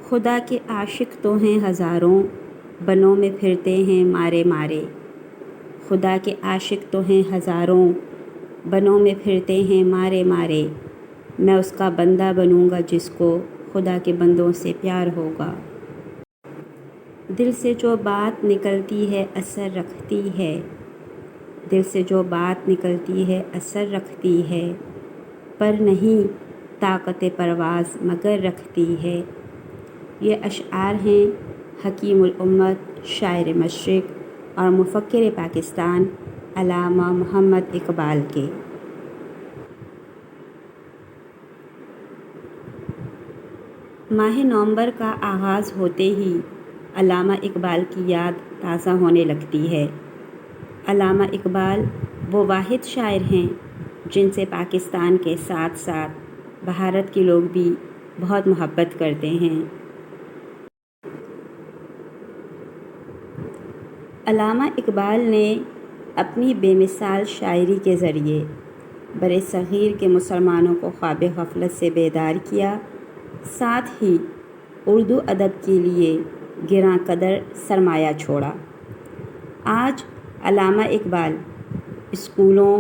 خدا کے عاشق تو ہیں ہزاروں، بنوں میں پھرتے ہیں مارے مارے۔ خدا کے عاشق تو ہیں ہزاروں، بنوں میں پھرتے ہیں مارے مارے۔ میں اس کا بندہ بنوں گا جس کو خدا کے بندوں سے پیار ہوگا۔ دل سے جو بات نکلتی ہے اثر رکھتی ہے، دل سے جو بات نکلتی ہے اثر رکھتی ہے، پر نہیں طاقت پرواز مگر رکھتی ہے۔ یہ اشعار ہیں حکیم الامت، شاعر مشرق اور مفکر پاکستان علامہ محمد اقبال کے۔ ماہ نومبر کا آغاز ہوتے ہی علامہ اقبال کی یاد تازہ ہونے لگتی ہے۔ علامہ اقبال وہ واحد شاعر ہیں جن سے پاکستان کے ساتھ ساتھ بھارت کے لوگ بھی بہت محبت کرتے ہیں۔ علامہ اقبال نے اپنی بے مثال شاعری کے ذریعے برِ صغیر کے مسلمانوں کو خواب غفلت سے بیدار کیا، ساتھ ہی اردو ادب کے لیے گراں قدر سرمایہ چھوڑا۔ آج علامہ اقبال اسکولوں،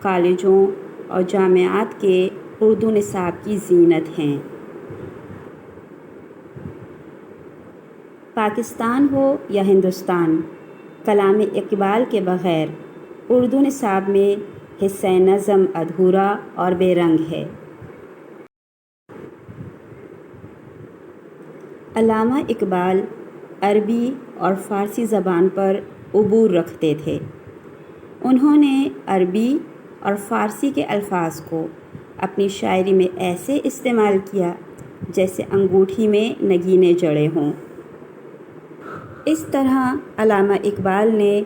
کالجوں اور جامعات کے اردو نصاب کی زینت ہیں۔ پاکستان ہو یا ہندوستان، کلام اقبال کے بغیر اردو نصاب میں حصہ نظم ادھورا اور بے رنگ ہے۔ علامہ اقبال عربی اور فارسی زبان پر عبور رکھتے تھے۔ انہوں نے عربی اور فارسی کے الفاظ کو اپنی شاعری میں ایسے استعمال کیا جیسے انگوٹھی میں نگینیں جڑے ہوں۔ اس طرح علامہ اقبال نے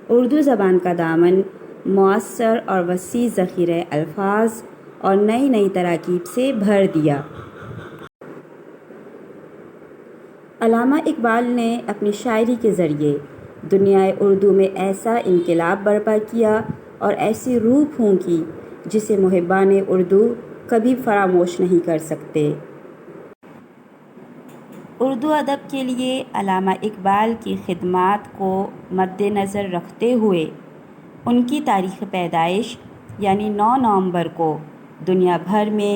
اردو زبان کا دامن مؤثر اور وسیع ذخیرہ الفاظ اور نئی نئی تراکیب سے بھر دیا۔ علامہ اقبال نے اپنی شاعری کے ذریعے دنیائے اردو میں ایسا انقلاب برپا کیا اور ایسی روح پھونکی جسے محبان اردو کبھی فراموش نہیں کر سکتے۔ اردو ادب کے لیے علامہ اقبال کی خدمات کو مد نظر رکھتے ہوئے ان کی تاریخ پیدائش یعنی 9 نومبر کو دنیا بھر میں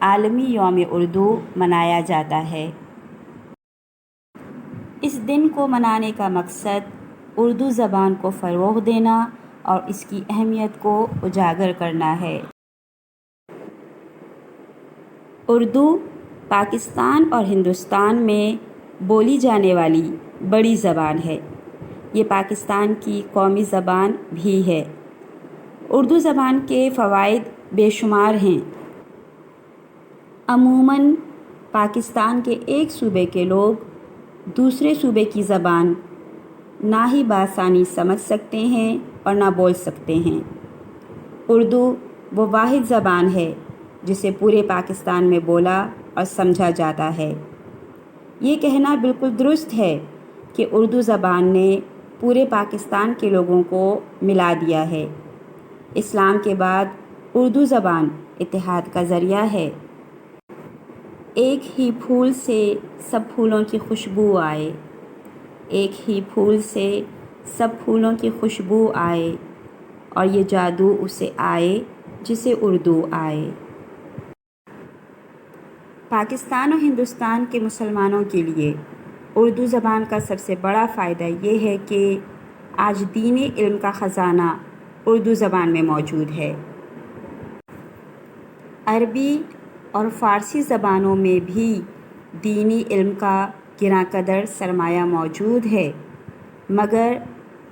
عالمی یوم اردو منایا جاتا ہے۔ اس دن کو منانے کا مقصد اردو زبان کو فروغ دینا اور اس کی اہمیت کو اجاگر کرنا ہے۔ اردو پاکستان اور ہندوستان میں بولی جانے والی بڑی زبان ہے۔ یہ پاکستان کی قومی زبان بھی ہے۔ اردو زبان کے فوائد بے شمار ہیں۔ عموماً پاکستان کے ایک صوبے کے لوگ دوسرے صوبے کی زبان نہ ہی بآسانی سمجھ سکتے ہیں اور نہ بول سکتے ہیں۔ اردو وہ واحد زبان ہے جسے پورے پاکستان میں بولا اور سمجھا جاتا ہے۔ یہ کہنا بالکل درست ہے کہ اردو زبان نے پورے پاکستان کے لوگوں کو ملا دیا ہے۔ اسلام کے بعد اردو زبان اتحاد کا ذریعہ ہے۔ ایک ہی پھول سے سب پھولوں کی خوشبو آئے، ایک ہی پھول سے سب پھولوں کی خوشبو آئے، اور یہ جادو اسے آئے جسے اردو آئے۔ پاکستان اور ہندوستان کے مسلمانوں کے لیے اردو زبان کا سب سے بڑا فائدہ یہ ہے کہ آج دینی علم کا خزانہ اردو زبان میں موجود ہے۔ عربی اور فارسی زبانوں میں بھی دینی علم کا گراں قدر سرمایہ موجود ہے، مگر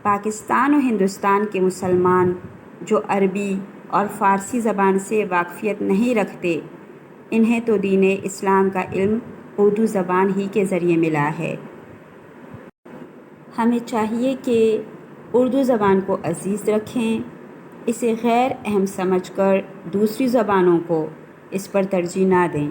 پاکستان اور ہندوستان کے مسلمان جو عربی اور فارسی زبان سے واقفیت نہیں رکھتے، انہیں تو دین اسلام کا علم اردو زبان ہی کے ذریعے ملا ہے۔ ہمیں چاہیے کہ اردو زبان کو عزیز رکھیں، اسے غیر اہم سمجھ کر دوسری زبانوں کو اس پر ترجیح نہ دیں۔